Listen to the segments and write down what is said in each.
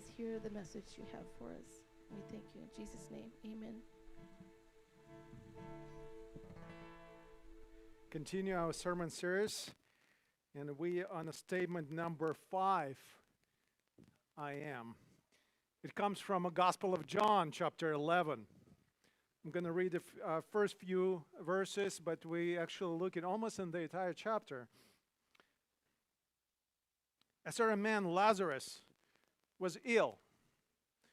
us hear the message you have for us. We thank you in Jesus' name. Amen. Continue our sermon series, and we are on statement number 5, I am. It comes from a Gospel of John, chapter 11. I'm going to read the first few verses, but we actually look at almost in the entire chapter. A certain man, Lazarus, was ill.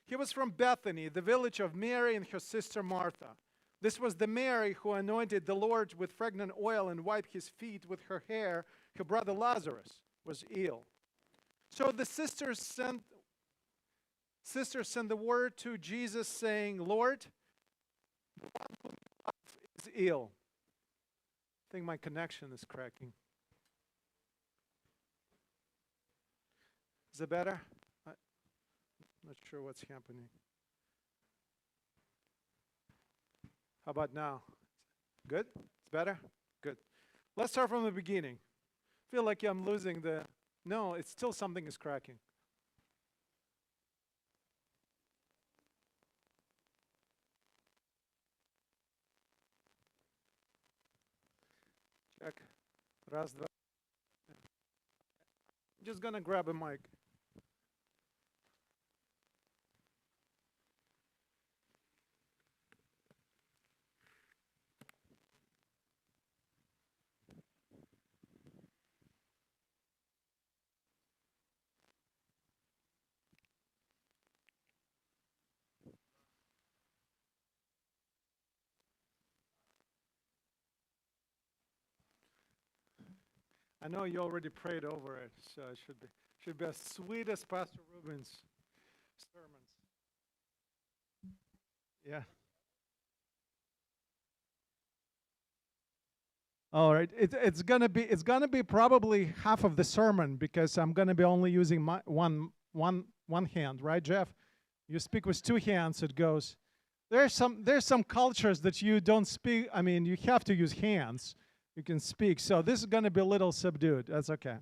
He was from Bethany, the village of Mary and her sister Martha. This was the Mary who anointed the Lord with fragrant oil and wiped his feet with her hair. Her brother Lazarus was ill. So the sisters sent the word to Jesus saying, Lord, the one whom you love is ill. I think my connection is cracking. Is it better? I'm not sure what's happening. How about now? Good? It's better? Good. Let's start from the beginning. I feel like I'm losing the... No, it's still something is cracking. Check. Раз, два. I'm just going to grab a mic. I know you already prayed over it, so it should be as sweet as Pastor Ruben's sermons. Yeah. All right. It's gonna be probably half of the sermon because I'm gonna be only using my one hand, right, Jeff? You speak with 2 hands. It goes. There's some cultures that you don't speak. I mean, you have to use hands. You can speak. So this is going to be a little subdued. That's okay.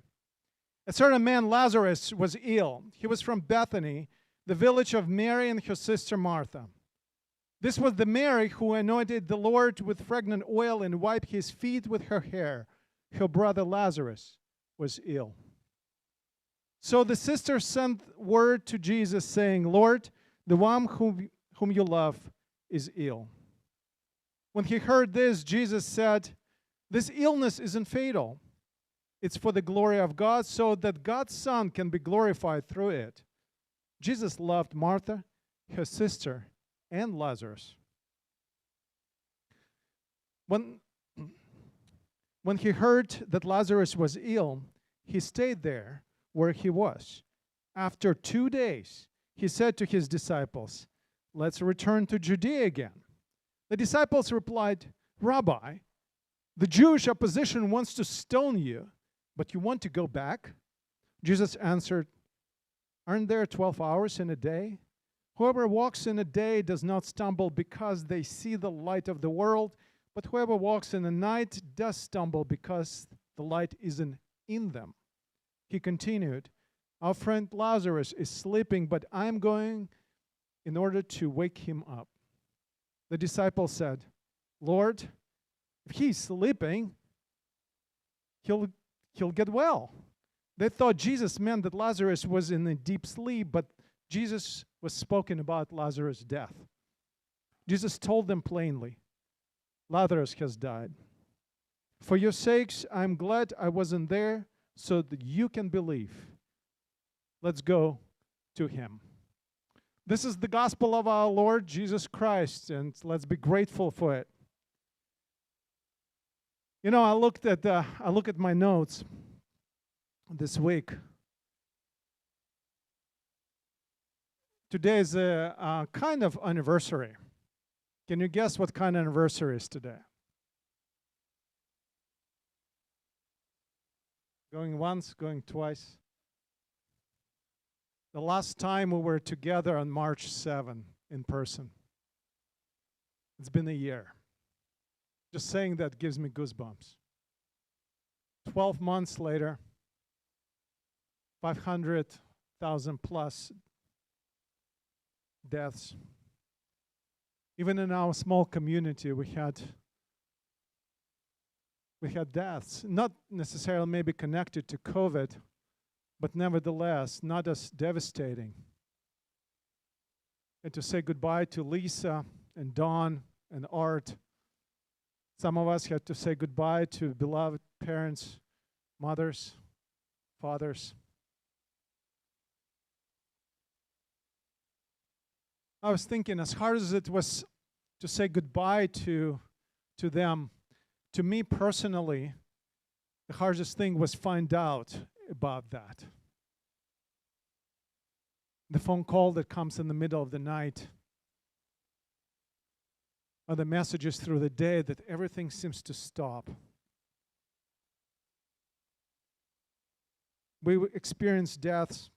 A certain man, Lazarus, was ill. He was from Bethany, the village of Mary and her sister Martha. This was the Mary who anointed the Lord with fragrant oil and wiped his feet with her hair. Her brother Lazarus was ill. So the sisters sent word to Jesus saying, Lord, the one whom you love is ill. When he heard this, Jesus said, this illness isn't fatal. It's for the glory of God, so that God's Son can be glorified through it. Jesus loved Martha, her sister, and Lazarus. When he heard that Lazarus was ill, he stayed there where he was. After 2 days, he said to his disciples, let's return to Judea again. The disciples replied, Rabbi, the Jewish opposition wants to stone you, but you want to go back? Jesus answered, aren't there 12 hours in a day? Whoever walks in a day does not stumble because they see the light of the world, but whoever walks in the night does stumble because the light isn't in them. He continued, our friend Lazarus is sleeping, but I'm going in order to wake him up. The disciples said, Lord, if he's sleeping, he'll get well. They thought Jesus meant that Lazarus was in a deep sleep, but Jesus was spoken about Lazarus' death. Jesus told them plainly, Lazarus has died. For your sakes, I'm glad I wasn't there so that you can believe. Let's go to him. This is the gospel of our Lord Jesus Christ, and let's be grateful for it. You know, I look at my notes this week. Today is a kind of anniversary. Can you guess what kind of anniversary is today? Going once, going twice. The last time we were together on March 7 in person. It's been a year. Just saying that gives me goosebumps. 12 months later, 500,000 plus deaths. Even in our small community, we had deaths, not necessarily maybe connected to COVID, but nevertheless not as devastating. And to say goodbye to Lisa and Dawn and Art. Some of us had to say goodbye to beloved parents, mothers, fathers. I was thinking, as hard as it was to say goodbye to them, to me personally, the hardest thing was find out about that. The phone call that comes in the middle of the night, or the messages through the day that everything seems to stop. We experience deaths,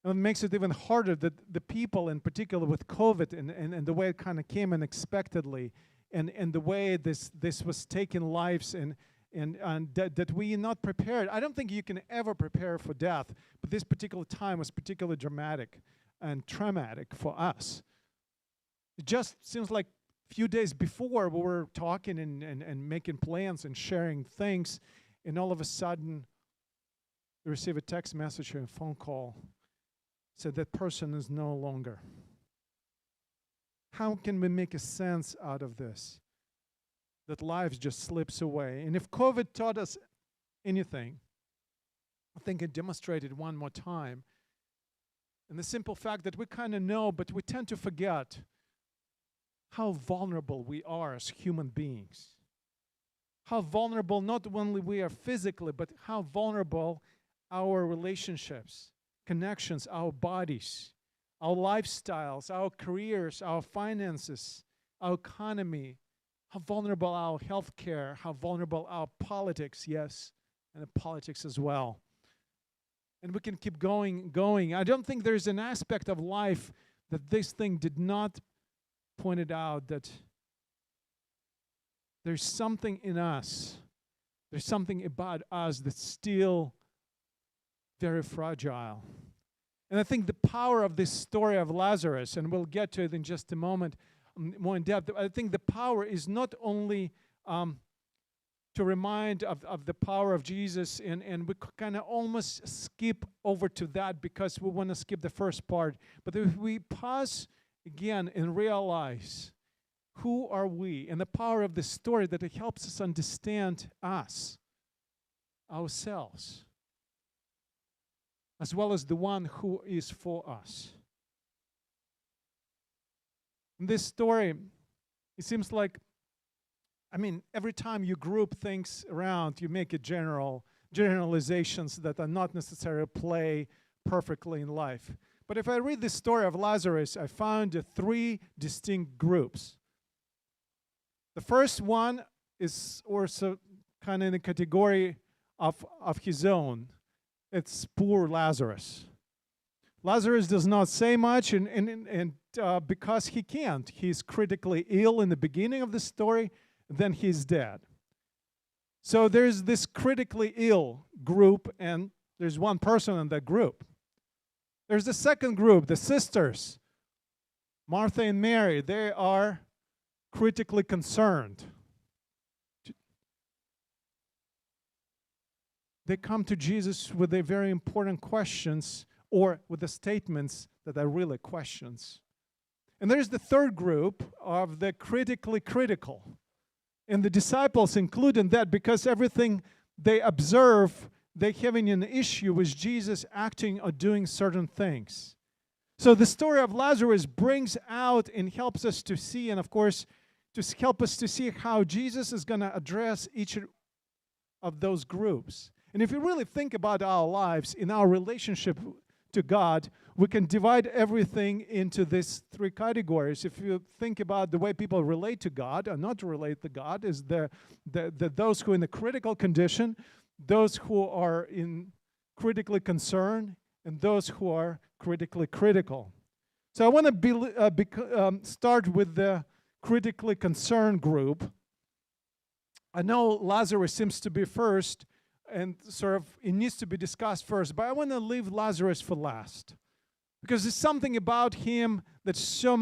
and it makes it even harder that the people, in particular with COVID and the way it kind of came unexpectedly, and the way this was taking lives, and that we are not prepared. I don't think you can ever prepare for death, but this particular time was particularly dramatic and traumatic for us. It just seems like a few days before we were talking and making plans and sharing things, and all of a sudden we receive a text message or a phone call, said that person is no longer. How can we make a sense out of this? That life just slips away. And if COVID taught us anything, I think it demonstrated one more time. And the simple fact that we kind of know, but we tend to forget how vulnerable we are as human beings. How vulnerable not only we are physically, but how vulnerable our relationships, connections, our bodies, our lifestyles, our careers, our finances, our economy, how vulnerable our healthcare, how vulnerable our politics, yes, and the politics as well. And we can keep going. I don't think there's an aspect of life that this thing did not point it out, that there's something in us, there's something about us that's still very fragile. And I think the power of this story of Lazarus, and we'll get to it in just a moment more in depth, I think the power is not only to remind of the power of Jesus, and we kind of almost skip over to that because we want to skip the first part. But if we pause again and realize who are we and the power of the story, that it helps us understand us, ourselves, as well as the one who is for us. In this story, it seems like, every time you group things around, you make it generalizations that are not necessarily play perfectly in life. But if I read the story of Lazarus, I found three distinct groups. The first one is also kind of in the category of his own. It's poor Lazarus. Lazarus does not say much, and because he can't. He's critically ill in the beginning of the story, then he's dead. So there's this critically ill group, and there's one person in that group. There's the second group, the sisters, Martha and Mary. They are critically concerned. They come to Jesus with the very important questions, or with the statements that are really questions. And there's the third group of the critically critical. And the disciples include in that because everything they observe, they're having an issue with Jesus acting or doing certain things. So the story of Lazarus brings out and helps us to see, and of course, to help us to see how Jesus is going to address each of those groups. And if you really think about our lives, in our relationship to God, we can divide everything into these three categories. If you think about the way people relate to God or not relate to God, is those who are in a critical condition, those who are in critically concerned, and those who are critically critical. So I want to start with the critically concerned group. I know Lazarus seems to be first, and it needs to be discussed first, but I want to leave Lazarus for last. Because there's something about him that so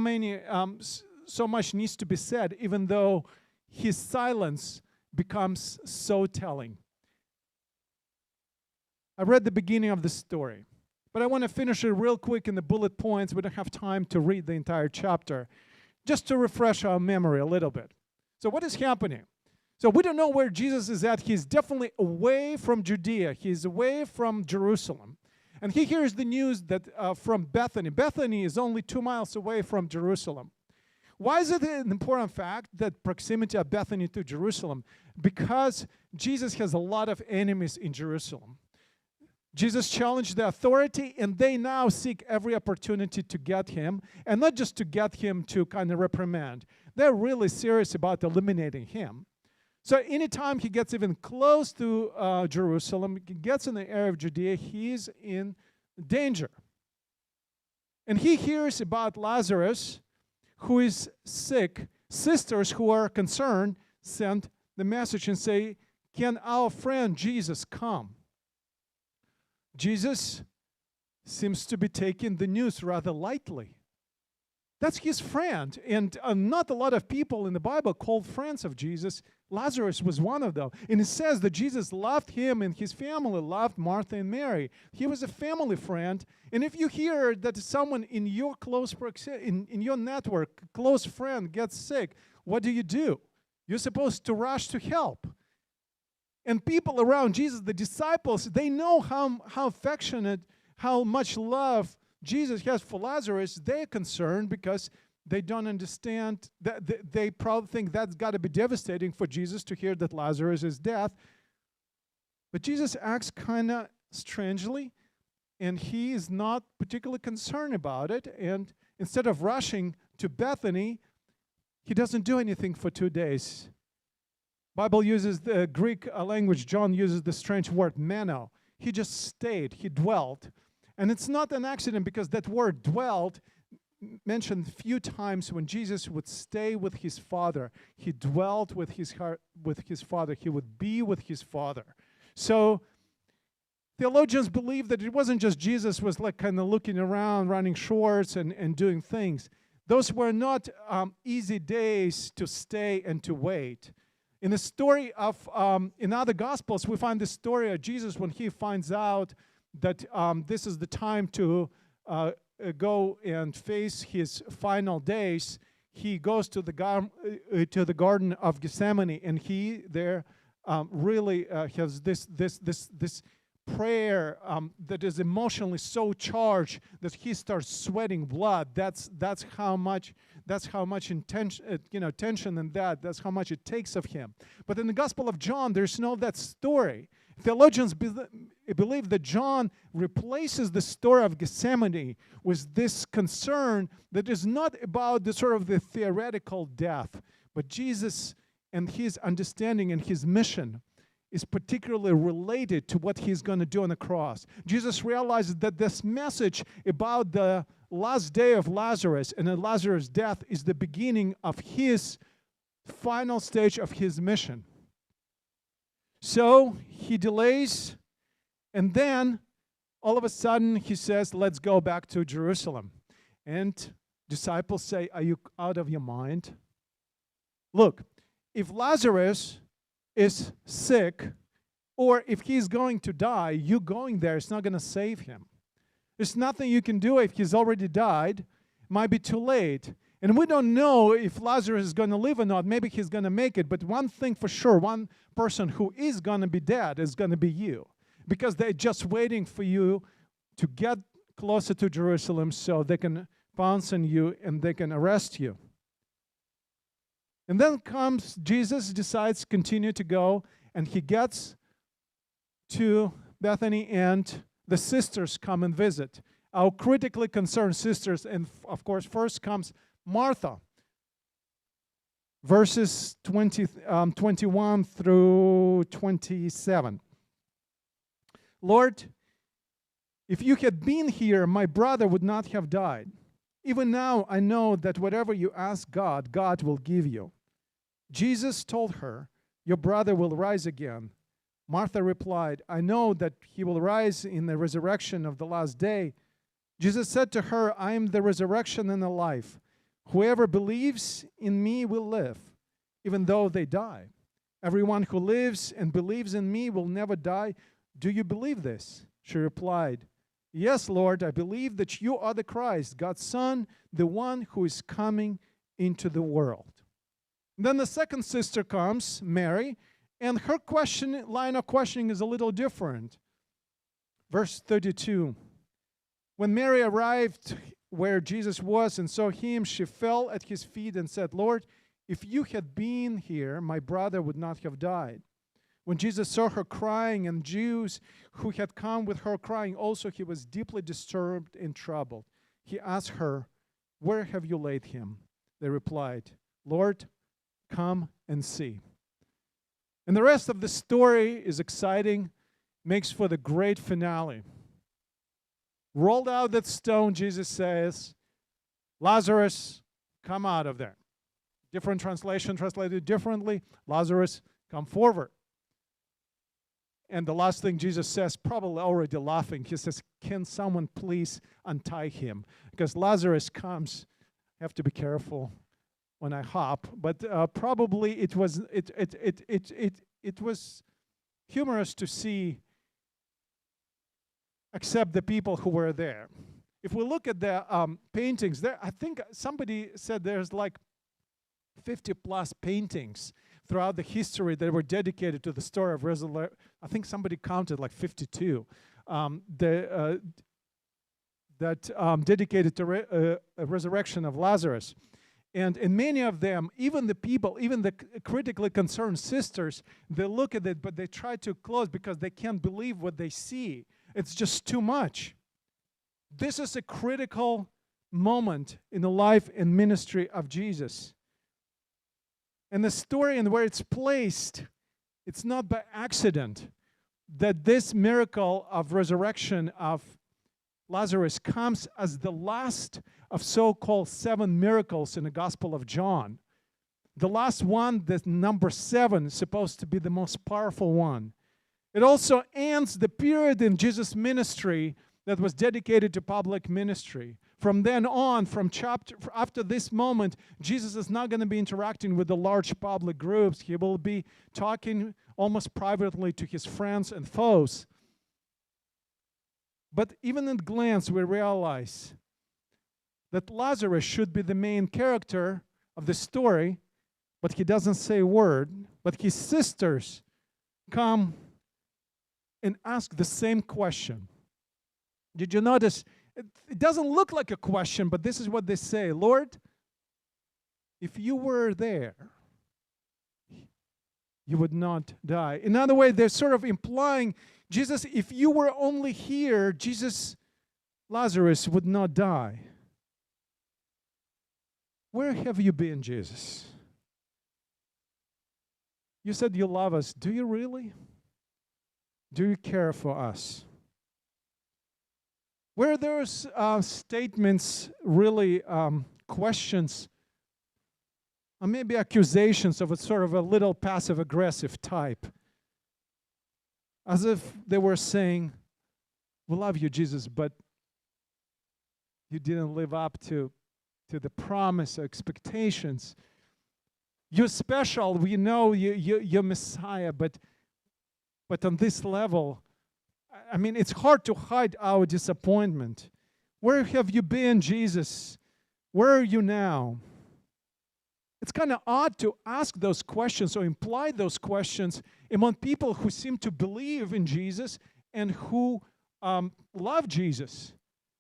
much needs to be said, even though his silence becomes so telling. I read the beginning of the story, but I want to finish it real quick in the bullet points. We don't have time to read the entire chapter, just to refresh our memory a little bit. So what is happening? So we don't know where Jesus is at. He's definitely away from Judea. He's away from Jerusalem. And he hears the news that from Bethany. Bethany is only 2 miles away from Jerusalem. Why is it an important fact that proximity of Bethany to Jerusalem? Because Jesus has a lot of enemies in Jerusalem. Jesus challenged the authority, and they now seek every opportunity to get him, and not just to get him to kind of reprimand. They're really serious about eliminating him. So anytime he gets even close to Jerusalem, he gets in the area of Judea, he's in danger. And he hears about Lazarus, who is sick. Sisters who are concerned send the message and say, "Can our friend Jesus come?" Jesus seems to be taking the news rather lightly. That's his friend, and not a lot of people in the Bible called friends of Jesus. Lazarus was one of them. And it says that Jesus loved him, and his family loved Martha and Mary. He was a family friend. And if you hear that someone in your close in your network, close friend, gets sick, what do? You're supposed to rush to help. And people around Jesus, the disciples, they know how affectionate, how much love Jesus has for Lazarus. They're concerned because they don't understand, that they probably think that's got to be devastating for Jesus to hear that Lazarus is dead. But Jesus acts kind of strangely, and he is not particularly concerned about it. And instead of rushing to Bethany, he doesn't do anything for 2 days. Bible uses the Greek language. John uses the strange word meno. He just stayed. He dwelt. And it's not an accident, because that word dwelt mentioned a few times when Jesus would stay with his Father. He dwelt with his Father. He would be with his Father. So theologians believe that it wasn't just Jesus was like kind of looking around, running shorts and doing things. Those were not easy days to stay and to wait. In the story of, in other Gospels, we find the story of Jesus when he finds out that this is the time to go and face his final days. He goes to the Garden of Gethsemane, and he there really has this prayer that is emotionally so charged that he starts sweating blood. That's how much intention, tension and that's how much it takes of him. But in the Gospel of John, there's no that story. Theologians believe that John replaces the story of Gethsemane with this concern that is not about the sort of the theoretical death, but Jesus and his understanding and his mission is particularly related to what he's going to do on the cross. Jesus realizes that this message about the last day of Lazarus and Lazarus' death is the beginning of his final stage of his mission. So he delays, and then all of a sudden he says, "Let's go back to Jerusalem." And disciples say, "Are you out of your mind? Look, if Lazarus is sick, or if he's going to die, you going there is not going to save him. There's nothing you can do if he's already died. It might be too late. And we don't know if Lazarus is going to live or not. Maybe he's going to make it. But one thing for sure, one person who is going to be dead is going to be you. Because they're just waiting for you to get closer to Jerusalem so they can pounce on you and they can arrest you." And then comes Jesus, decides to continue to go, and he gets to Bethany, and the sisters come and visit. Our critically concerned sisters, and of course, first comes Martha. Verses 21 through 27. "Lord, if you had been here, my brother would not have died. Even now I know that whatever you ask God, God will give you." Jesus told her, "Your brother will rise again." Martha replied, "I know that he will rise in the resurrection of the last day." Jesus said to her, I am the resurrection and the life. Whoever believes in me will live, even though they die. Everyone who lives and believes in me will never die. Do you believe this? She replied, Yes, Lord, I believe that you are the Christ, God's Son, the one who is coming into the world. Then the second sister comes, Mary, and her line of questioning is a little different. Verse 32. When Mary arrived where Jesus was and saw him, she fell at his feet and said, Lord, if you had been here, my brother would not have died. When Jesus saw her crying and Jews who had come with her crying also, he was deeply disturbed and troubled. He asked her, Where have you laid him? They replied, Lord, come and see. And the rest of the story is exciting, makes for the great finale. Rolled out that stone, Jesus says, Lazarus, come out of there. Different translation translated differently. Lazarus, come forward. And the last thing Jesus says, probably already laughing, he says, can someone please untie him? Because Lazarus comes, I have to be careful when I hop, but probably it was humorous to see, except the people who were there. If we look at the paintings, there, I think somebody said there's like 50 plus paintings throughout the history that were dedicated to the story of resurrection. I think somebody counted like 52 dedicated to resurrection of Lazarus. And in many of them, even the people, even the critically concerned sisters, they look at it, but they try to close because they can't believe what they see. It's just too much. This is a critical moment in the life and ministry of Jesus. And the story and where it's placed, it's not by accident that this miracle of resurrection of Lazarus comes as the last of so-called 7 miracles in the Gospel of John. The last one, the number 7, is supposed to be the most powerful one. It also ends the period in Jesus' ministry that was dedicated to public ministry. From then on, after this moment, Jesus is not going to be interacting with the large public groups. He will be talking almost privately to his friends and foes. But even at a glance, we realize that Lazarus should be the main character of the story, but he doesn't say a word. But his sisters come and ask the same question. Did you notice? It doesn't look like a question, but this is what they say. Lord, if you were there, you would not die. In other words, they're sort of implying, Jesus, if you were only here, Lazarus would not die. Where have you been, Jesus? You said you love us. Do you really? Do you care for us? Where there's statements, really questions, or maybe accusations of a sort of a little passive-aggressive type, as if they were saying, we love you, Jesus, but you didn't live up to the promise or expectations. You're special. We know you're Messiah, but on this level, I mean, it's hard to hide our disappointment. Where have you been, Jesus? Where are you now? It's kind of odd to ask those questions or imply those questions among people who seem to believe in Jesus and who love Jesus.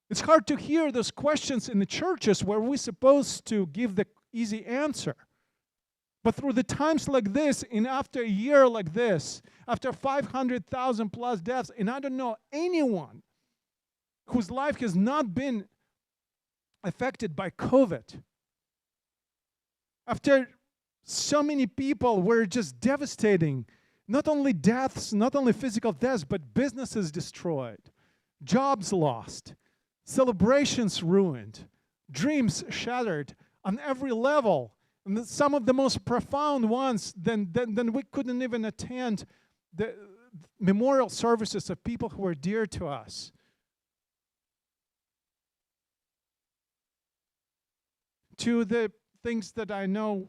It's hard to hear those questions in the churches where we're supposed to give the easy answer. But through the times like this, and after a year like this, after 500,000 plus deaths, and I don't know anyone whose life has not been affected by COVID, after so many people were just devastating, not only deaths, not only physical deaths, but businesses destroyed, jobs lost, celebrations ruined, dreams shattered on every level. And some of the most profound ones, then we couldn't even attend the memorial services of people who were dear to us. to the things that I know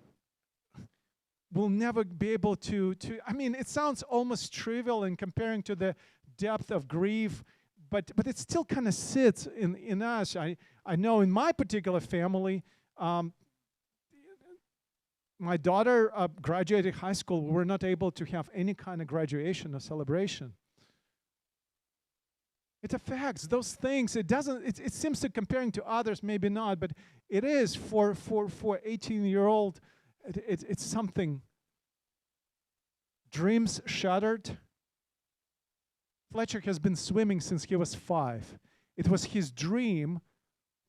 we'll never be able to, I mean, it sounds almost trivial in comparing to the depth of grief, but it still kind of sits in us. I know in my particular family, my daughter graduated high school. We were not able to have any kind of graduation or celebration. It affects those things. It doesn't. It seems to comparing to others, maybe not, but it is for 18-year-old. It's something. Dreams shattered. Fletcher has been swimming since he was 5. It was his dream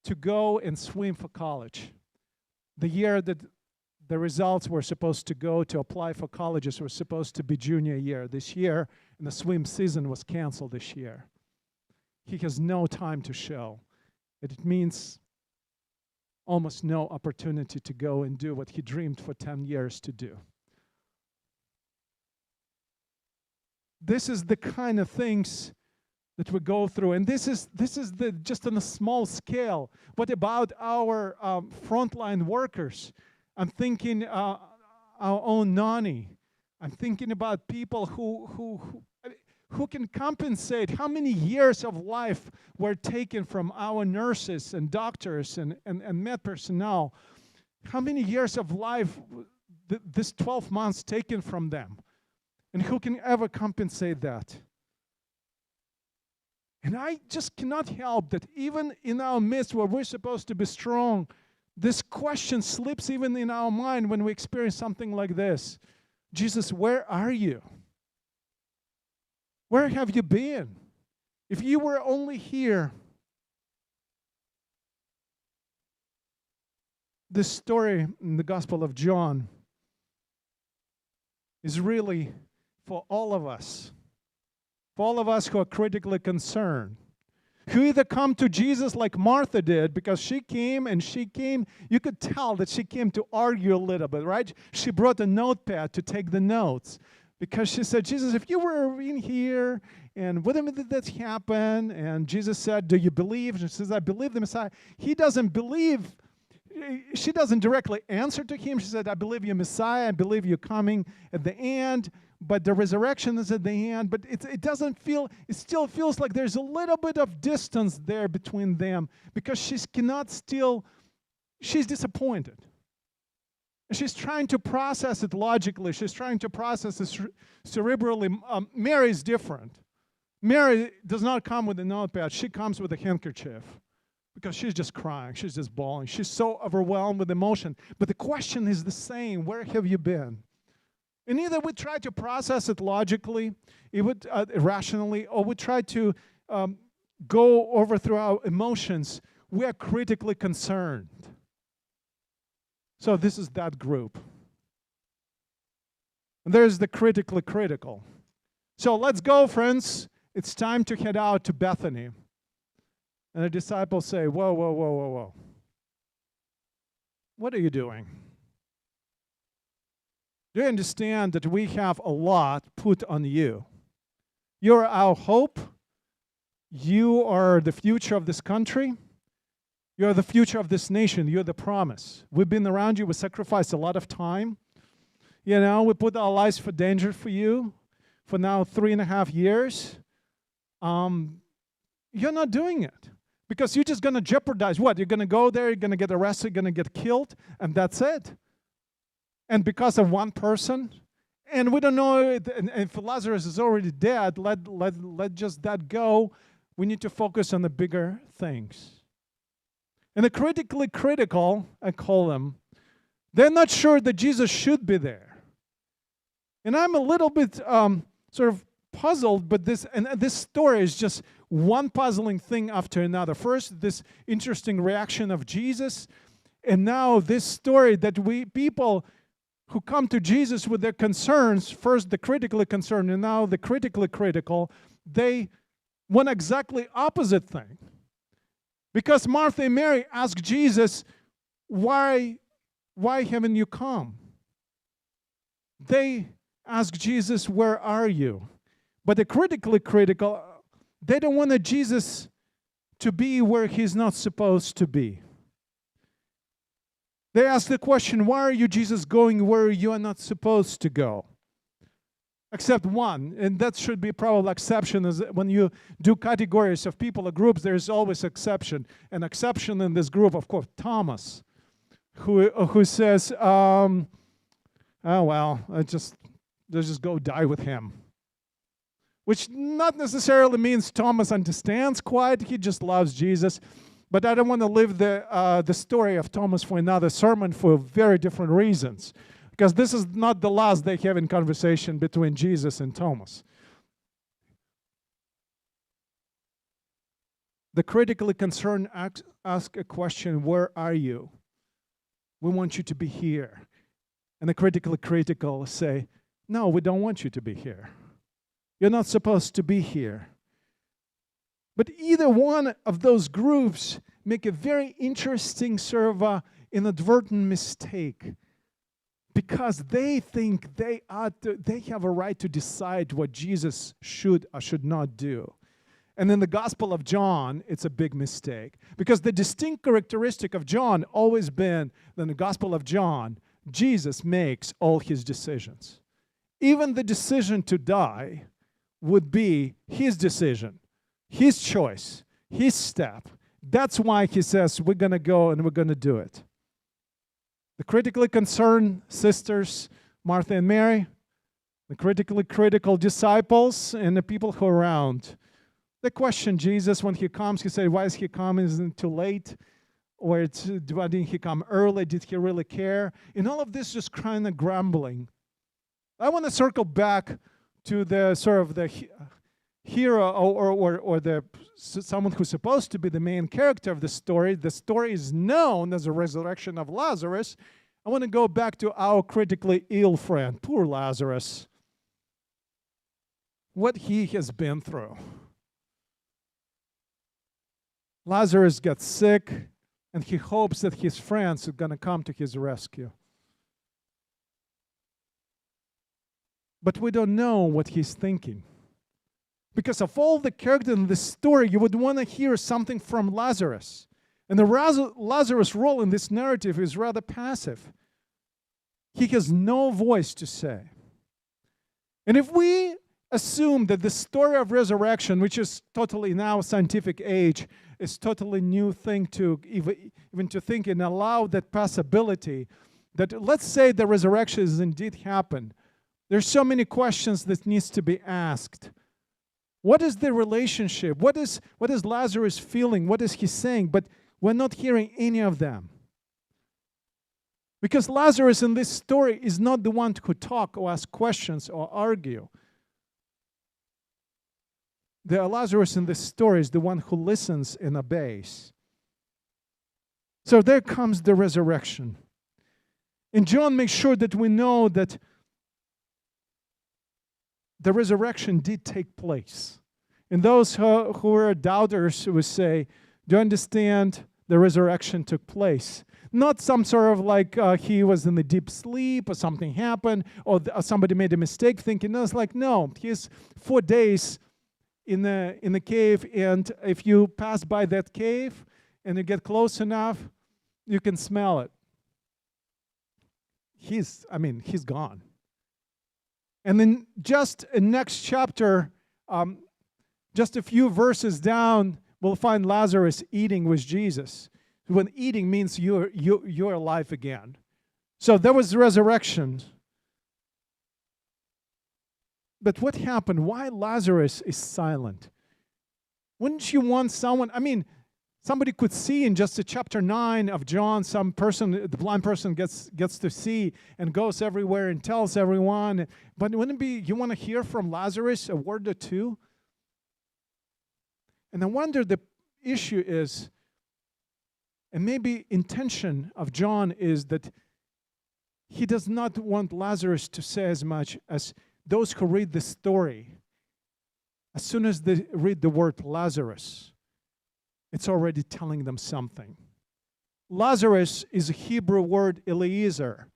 to go and swim for college. The year that the results were supposed to go to apply for colleges were supposed to be junior year this year, and the swim season was canceled this year. He has no time to show. It means almost no opportunity to go and do what he dreamed for 10 years to do. This is the kind of things that we go through, and this is the just on a small scale. What about our frontline workers? I'm thinking our own Nani. I'm thinking about people who can compensate. How many years of life were taken from our nurses and doctors and med personnel? How many years of life this 12 months taken from them? And who can ever compensate that? And I just cannot help that even in our midst where we're supposed to be strong, this question slips even in our mind when we experience something like this. Jesus, where are you? Where have you been? If you were only here. This story in the Gospel of John is really for all of us who are critically concerned, who either come to Jesus like Martha did, because she came, you could tell that she came to argue a little bit, right? She brought a notepad to take the notes, because she said, Jesus, if you were in here, and wouldn't did that happen? And Jesus said, do you believe? And she says, I believe the Messiah. He doesn't believe. She doesn't directly answer to him. She said, I believe you're Messiah. I believe you're coming at the end. But the resurrection is at the end. But it doesn't feel, it still feels like there's a little bit of distance there between them, because she's disappointed. And she's trying to process it logically. She's trying to process it cerebrally. Mary is different. Mary does not come with a notepad. She comes with a handkerchief, because she's just crying. She's just bawling. She's so overwhelmed with emotion. But the question is the same. Where have you been? And either we try to process it logically, rationally, or we try to go over through our emotions. We are critically concerned. So this is that group. And there's the critically critical. So let's go, friends. It's time to head out to Bethany. And the disciples say, whoa, whoa, whoa, whoa, whoa. What are you doing? Do you understand that we have a lot put on you? You're our hope. You are the future of this country. You're the future of this nation. You're the promise. We've been around you. We sacrificed a lot of time. You know, we put our lives for danger for you for now 3.5 years. You're not doing it, because you're just going to jeopardize what? You're going to go there, you're going to get arrested, you're going to get killed, and that's it. And because of one person, and we don't know if Lazarus is already dead, let just that go. We need to focus on the bigger things. And the critically critical, I call them, they're not sure that Jesus should be there. And I'm a little bit sort of puzzled, but this story is just one puzzling thing after another. First, this interesting reaction of Jesus, and now this story that people who come to Jesus with their concerns, first the critically concerned, and now the critically critical, they want exactly opposite thing. Because Martha and Mary ask Jesus, why haven't you come? They ask Jesus, where are you? But the critically critical, they don't want Jesus to be where he's not supposed to be. They ask the question, why are you, Jesus, going where you are not supposed to go? Except one, and that should be probably exception, is when you do categories of people or groups, there's always exception. An exception in this group, of course, Thomas, who says, oh well, let's just go die with him. Which not necessarily means Thomas understands quite, he just loves Jesus. But I don't want to leave the story of Thomas for another sermon for very different reasons. Because this is not the last they have in conversation between Jesus and Thomas. The critically concerned ask a question, where are you? We want you to be here. And the critically critical say, no, we don't want you to be here. You're not supposed to be here. But either one of those groups make a very interesting sort of inadvertent mistake, because they think they have a right to decide what Jesus should or should not do. And in the Gospel of John, it's a big mistake. Because the distinct characteristic of John always been that in the Gospel of John, Jesus makes all his decisions. Even the decision to die would be his decision, his choice, his step. That's why he says, we're going to go and we're going to do it. The critically concerned sisters, Martha and Mary, the critically critical disciples, and the people who are around. They question Jesus when he comes. He said, why is he coming? Isn't it too late? Or why didn't he come early? Did he really care? In all of this, just kind of grumbling. I want to circle back to the sort of the hero or the someone who's supposed to be the main character of the story. The story is known as the resurrection of Lazarus. I want to go back to our critically ill friend, poor Lazarus. What he has been through. Lazarus gets sick, and he hopes that his friends are going to come to his rescue. But we don't know what he's thinking. Because of all the characters in this story, you would want to hear something from Lazarus. And the Lazarus' role in this narrative is rather passive. He has no voice to say. And if we assume that the story of resurrection, which is totally now scientific age, is totally new thing to even to think and allow that possibility, that let's say the resurrection has indeed happened. There's so many questions that needs to be asked. What is the relationship? What is Lazarus feeling? What is he saying? But we're not hearing any of them. Because Lazarus in this story is not the one who talk or ask questions or argue. The Lazarus in this story is the one who listens and obeys. So there comes the resurrection. And John makes sure that we know that the resurrection did take place. And those who are doubters would say, do you understand the resurrection took place? Not some sort of like he was in the deep sleep or something happened or somebody made a mistake thinking. No, it's like, no, he's 4 days in the cave, and if you pass by that cave and you get close enough, you can smell it. He's gone. And then just in next chapter, just a few verses down, we'll find Lazarus eating with Jesus. When eating means you're alive again. So there was resurrection. But what happened? Why Lazarus is silent? Wouldn't you want someone, somebody could see in just chapter 9 of John, some person, the blind person gets to see and goes everywhere and tells everyone. But wouldn't it be, you want to hear from Lazarus a word or two? And I wonder the issue is, and maybe intention of John is that he does not want Lazarus to say as much as those who read the story. As soon as they read the word Lazarus, it's already telling them something. Lazarus is a Hebrew word, Eliezer.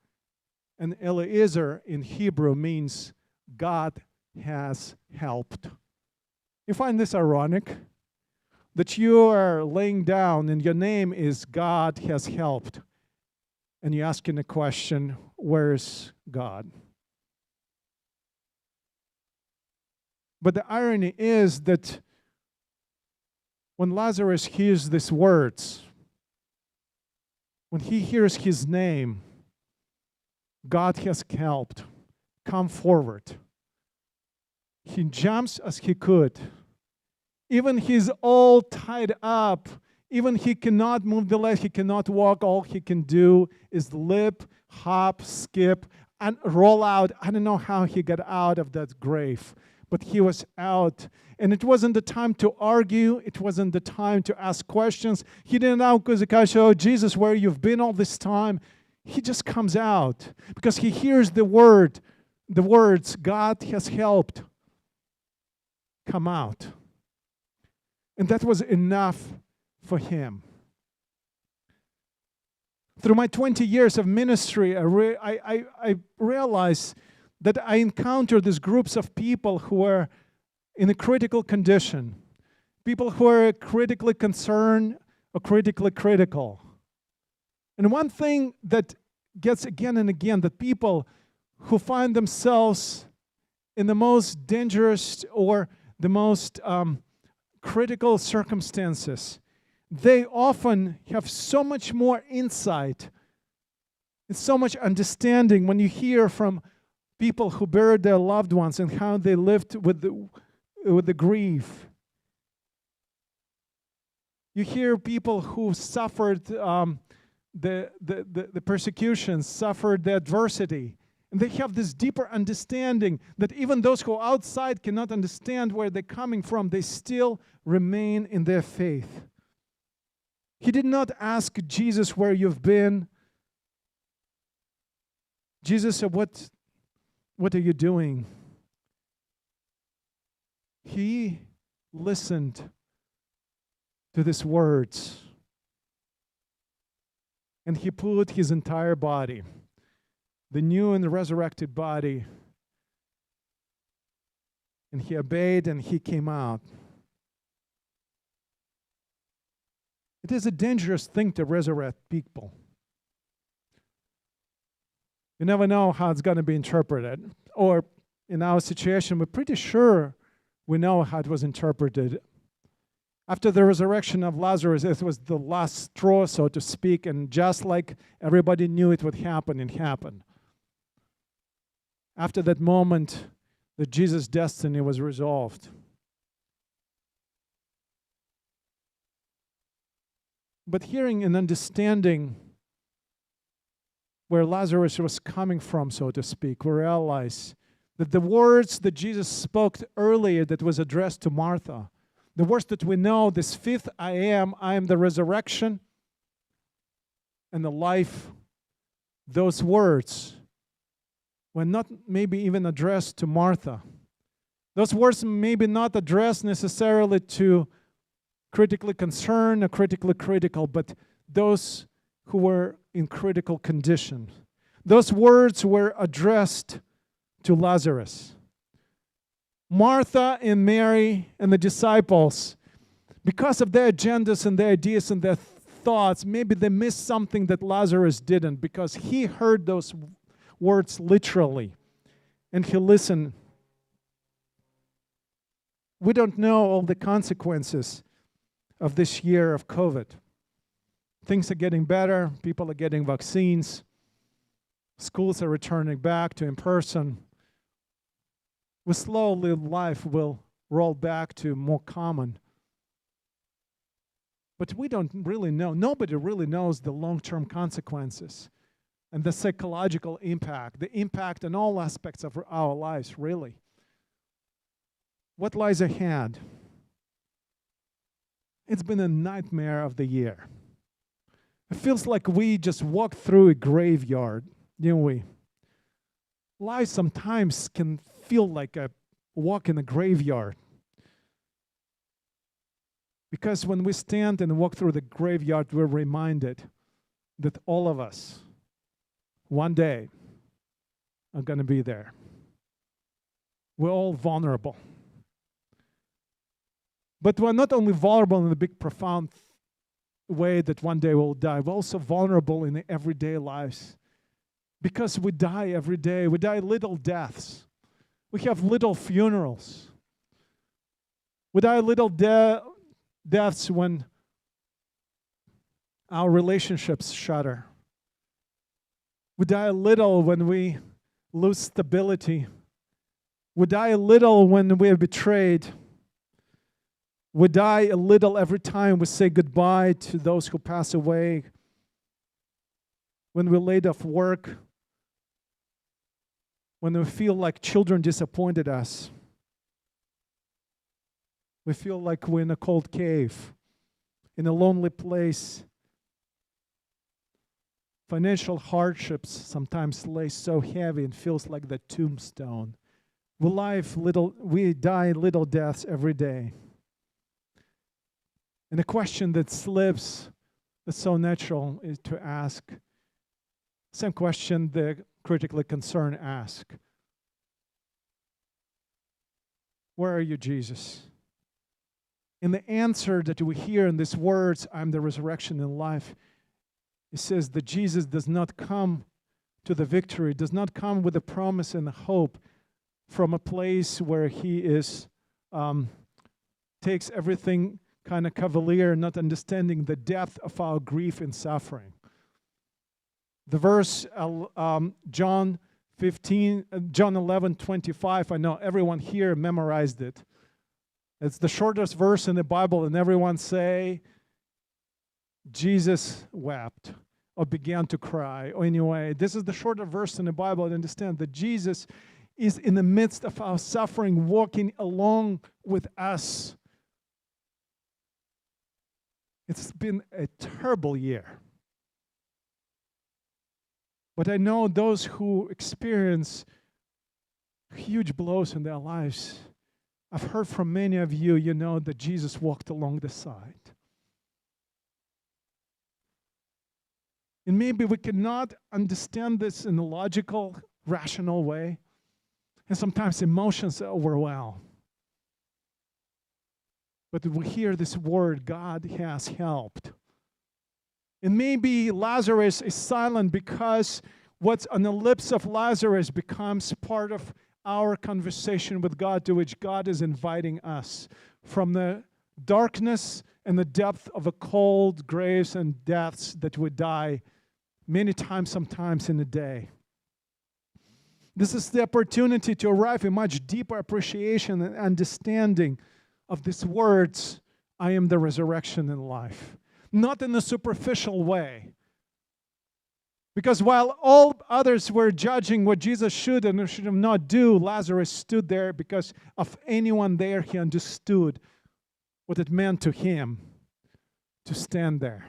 And Eliezer in Hebrew means God has helped. You find this ironic? That you are laying down and your name is God has helped. and you're asking the question, where is God? But the irony is that when Lazarus hears these words, when he hears his name, God has helped, come forward. He jumps as he could. Even he's all tied up. Even he cannot move the leg, he cannot walk. All he can do is lip, hop, skip, and roll out. I don't know how he got out of that grave, but he was out. And it wasn't the time to argue. It wasn't the time to ask questions. He didn't know, because, oh, Jesus, where you've been all this time. He just comes out because he hears the words, God has helped. Come out. And that was enough for him. Through my 20 years of ministry, I realized that I encountered these groups of people who were in a critical condition, people who are critically concerned or critically critical. And one thing that gets again and again, that people who find themselves in the most dangerous or the most critical circumstances, they often have so much more insight and so much understanding when you hear from people who buried their loved ones and how they lived with the grief. You hear people who suffered the persecutions, suffered the adversity. And they have this deeper understanding that even those who outside cannot understand where they're coming from, they still remain in their faith. He did not ask Jesus where you've been. Jesus said, what are you doing? He listened to these words. And he put his entire body, the new and resurrected body, and he obeyed and he came out. It is a dangerous thing to resurrect people. You never know how it's going to be interpreted. Or in our situation, we're pretty sure we know how it was interpreted. After the resurrection of Lazarus, it was the last straw, so to speak, and just like everybody knew it would happen, it happened. After that moment, that Jesus' destiny was resolved. But hearing and understanding where Lazarus was coming from, so to speak, we realize that the words that Jesus spoke earlier that was addressed to Martha, the words that we know, this fifth I am the resurrection and the life, those words were not maybe even addressed to Martha. Those words maybe not addressed necessarily to critically concerned or critically critical, but those who were in critical condition. Those words were addressed to Lazarus. Martha and Mary and the disciples, because of their agendas and their ideas and their thoughts, maybe they missed something that Lazarus didn't, because he heard those words literally and he listened. We don't know all the consequences of this year of COVID. Things are getting better. People are getting vaccines. Schools are returning back to in-person. Slowly life will roll back to more common. But we don't really know. Nobody really knows the long-term consequences and the psychological impact, the impact on all aspects of our lives, really. What lies ahead? It's been a nightmare of the year. It feels like we just walked through a graveyard, didn't we? Life sometimes can feel like a walk in a graveyard. Because when we stand and walk through the graveyard, we're reminded that all of us, one day, are going to be there. We're all vulnerable. But we're not only vulnerable in the big, profound way that one day we'll die. We're also vulnerable in the everyday lives because we die every day. We die little deaths. We have little funerals. We die little deaths when our relationships shatter. We die a little when we lose stability. We die a little when we are betrayed. We die a little every time we say goodbye to those who pass away. When we're laid off work. When we feel like children disappointed us. We feel like we're in a cold cave, in a lonely place. Financial hardships sometimes lay so heavy and feels like the tombstone. We die little deaths every day. And the question that slips, that's so natural, is to ask, same question the critically concerned ask. Where are you, Jesus? And the answer that we hear in these words, I'm the resurrection and life, it says that Jesus does not come to the victory, does not come with a promise and a hope from a place where he is takes everything kind of cavalier, not understanding the depth of our grief and suffering. The verse, John 11:25, I know everyone here memorized it. It's the shortest verse in the Bible, and everyone say, Jesus wept or began to cry. Or anyway, this is the shortest verse in the Bible. I understand that Jesus is in the midst of our suffering, walking along with us. It's been a terrible year. But I know those who experience huge blows in their lives, I've heard from many of you, you know that Jesus walked along the side. And maybe we cannot understand this in a logical, rational way. And sometimes emotions overwhelm. But we hear this word, God has helped. And maybe Lazarus is silent because what's on the lips of Lazarus becomes part of our conversation with God, to which God is inviting us from the darkness and the depth of a cold graves and deaths that we die many times, sometimes in a day. This is the opportunity to arrive at much deeper appreciation and understanding of these words, I am the resurrection and life. Not in a superficial way. Because while all others were judging what Jesus should and should not do, Lazarus stood there because of anyone there. He understood what it meant to him to stand there.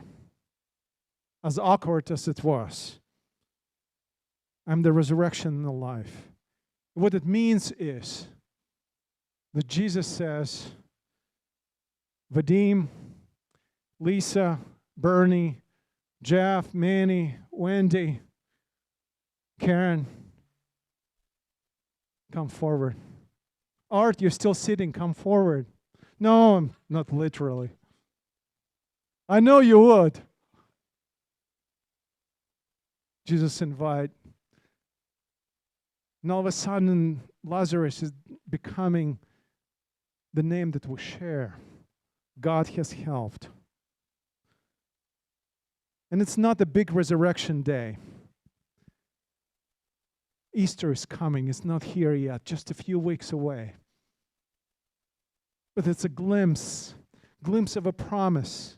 As awkward as it was. I'm the resurrection and the life. What it means is that Jesus says, Vadim, Lisa, Bernie, Jeff, Manny, Wendy, Karen, come forward. Art, you're still sitting, come forward. No, not literally. I know you would. Jesus invite. And all of a sudden, Lazarus is becoming the name that we share. God has helped. And it's not a big resurrection day. Easter is coming. It's not here yet, just a few weeks away. But it's a glimpse of a promise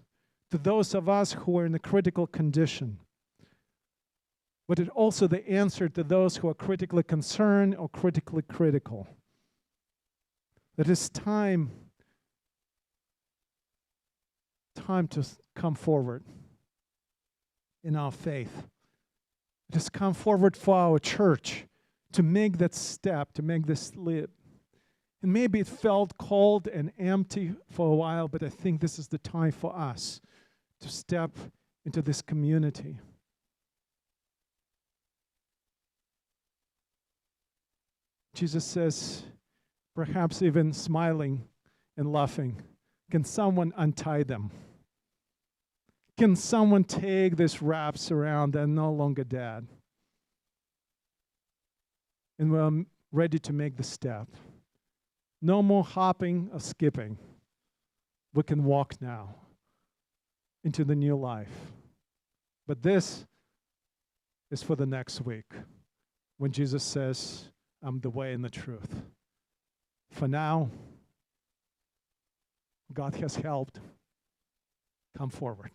to those of us who are in a critical condition. But it's also the answer to those who are critically concerned or critically critical. That it's time to come forward in our faith. It has come forward for our church to make that step, to make this leap. And maybe it felt cold and empty for a while, but I think this is the time for us to step into this community. Jesus says, perhaps even smiling and laughing, can someone untie them? can someone take these wraps around and no longer dead? And we're ready to make the step. No more hopping or skipping. We can walk now into the new life. But this is for the next week, when Jesus says, I'm the way and the truth. For now, God has helped. Come forward.